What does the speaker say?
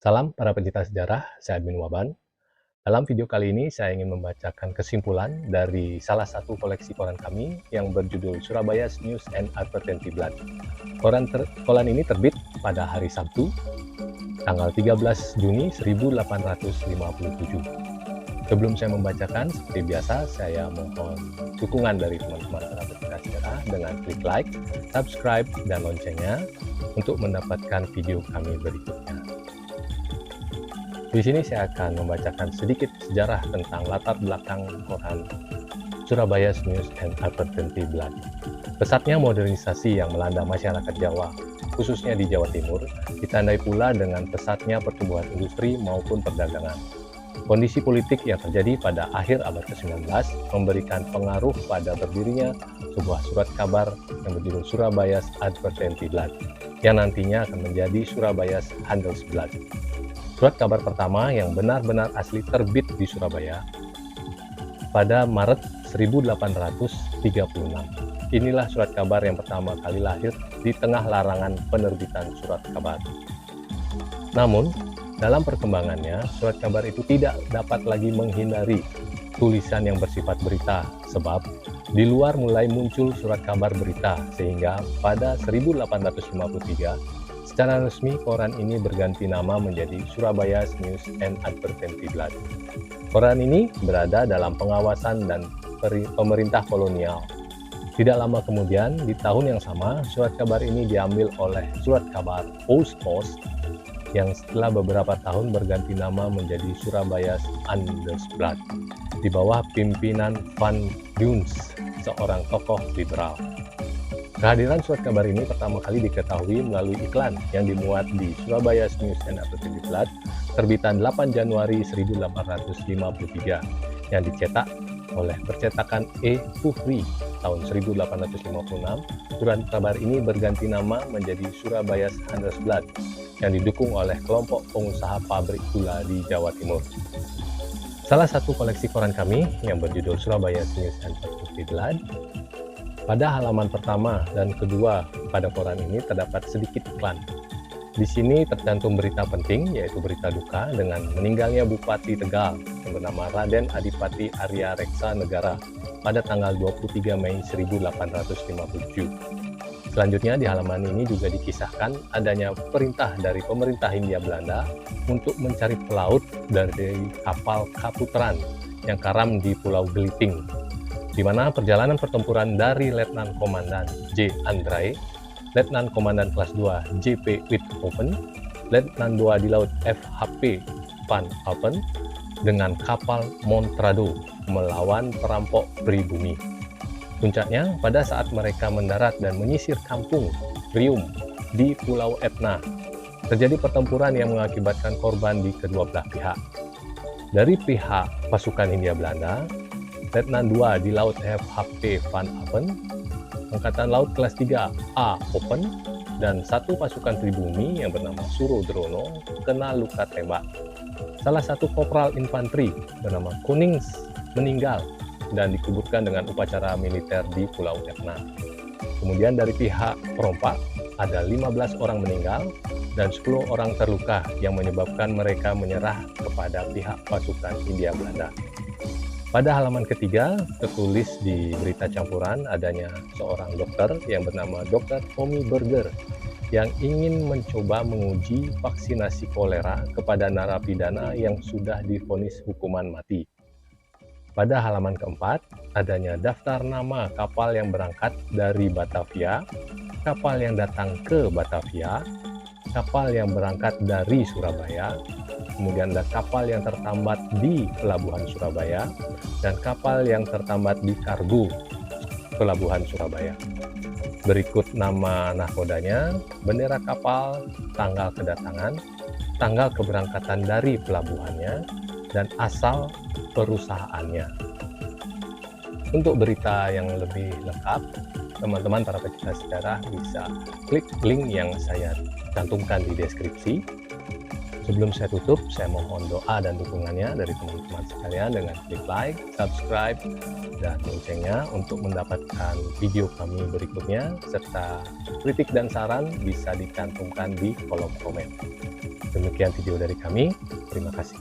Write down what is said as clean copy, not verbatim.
Salam para pencinta sejarah, saya Admin Waban. Dalam video kali ini saya ingin membacakan kesimpulan dari salah satu koleksi koran kami yang berjudul Surabaya News and Advertenty Blad. Koran ini terbit pada hari Sabtu, tanggal 13 Juni 1857. Sebelum saya membacakan, seperti biasa, saya mohon dukungan dari teman-teman para pencinta sejarah dengan klik like, subscribe, dan loncengnya untuk mendapatkan video kami berikutnya. Di sini saya akan membacakan sedikit sejarah tentang latar belakang koran Surabaya News and Advertenty Blad. Pesatnya modernisasi yang melanda masyarakat Jawa, khususnya di Jawa Timur, ditandai pula dengan pesatnya pertumbuhan industri maupun perdagangan. Kondisi politik yang terjadi pada akhir abad ke-19 memberikan pengaruh pada berdirinya sebuah surat kabar yang berjudul Surabaya Advertenty Blad, yang nantinya akan menjadi Surabaya Handelsblad. Surat kabar pertama yang benar-benar asli terbit di Surabaya pada Maret 1836. Inilah surat kabar yang pertama kali lahir di tengah larangan penerbitan surat kabar. Namun, dalam perkembangannya, surat kabar itu tidak dapat lagi menghindari tulisan yang bersifat berita, sebab di luar mulai muncul surat kabar berita, sehingga pada 1853, secara resmi koran ini berganti nama menjadi Surabaya News and Advertenty Blad. Koran ini berada dalam pengawasan dan pemerintah kolonial. Tidak lama kemudian, di tahun yang sama, surat kabar ini diambil oleh surat kabar Post yang setelah beberapa tahun berganti nama menjadi Surabaya Handelsblad di bawah pimpinan Van Duns, seorang tokoh liberal. Kehadiran surat kabar ini pertama kali diketahui melalui iklan yang dimuat di Surabaya News and Advertenty Blad terbitan 8 Januari 1853 yang dicetak oleh percetakan E. Kufri tahun 1856. Surat kabar ini berganti nama menjadi Surabaya Handelsblad yang didukung oleh kelompok pengusaha pabrik gula di Jawa Timur. Salah satu koleksi koran kami yang berjudul Surabaya News and Advertenty Blad, pada halaman pertama dan kedua pada koran ini terdapat sedikit iklan. Di sini tercantum berita penting, yaitu berita duka dengan meninggalnya Bupati Tegal yang bernama Raden Adipati Arya Reksa Negara pada tanggal 23 Mei 1857. Selanjutnya di halaman ini juga dikisahkan adanya perintah dari pemerintah Hindia Belanda untuk mencari pelaut dari kapal Kaputran yang karam di Pulau Geliting, di mana perjalanan pertempuran dari Letnan Komandan J. Andrei, Letnan Komandan kelas 2 J.P. Withoven, Letnan 2 di Laut F.H.P. Van Alpen dengan kapal Montrado melawan perampok pribumi. Puncaknya pada saat mereka mendarat dan menyisir kampung Rium di Pulau Etna, terjadi pertempuran yang mengakibatkan korban di kedua belah pihak. Dari pihak pasukan Hindia Belanda, Letnan 2 di Laut F.H.P. Van Alpen, Angkatan Laut kelas 3 A. Open, dan satu pasukan pribumi yang bernama Surodrono kena luka tembak. Salah satu kopral infanteri bernama Konings meninggal dan dikuburkan dengan upacara militer di Pulau Etna. Kemudian dari pihak perompak, ada 15 orang meninggal dan 10 orang terluka yang menyebabkan mereka menyerah kepada pihak pasukan Hindia Belanda. Pada halaman ketiga, tertulis di berita campuran adanya seorang dokter yang bernama Dr. Tommy Burger yang ingin mencoba menguji vaksinasi kolera kepada narapidana yang sudah divonis hukuman mati. Pada halaman keempat, adanya daftar nama kapal yang berangkat dari Batavia, kapal yang datang ke Batavia, kapal yang berangkat dari Surabaya, kemudian ada kapal yang tertambat di Pelabuhan Surabaya, dan kapal yang tertambat di Kargo Pelabuhan Surabaya. Berikut nama nahkodanya, bendera kapal, tanggal kedatangan, tanggal keberangkatan dari pelabuhannya, dan asal perusahaannya. Untuk berita yang lebih lengkap, teman-teman para pecinta sejarah bisa klik link yang saya cantumkan di deskripsi. Sebelum saya tutup, saya mohon doa dan dukungannya dari teman-teman sekalian dengan klik like, subscribe, dan loncengnya untuk mendapatkan video kami berikutnya, serta kritik dan saran bisa dicantumkan di kolom komen. Demikian video dari kami. Terima kasih.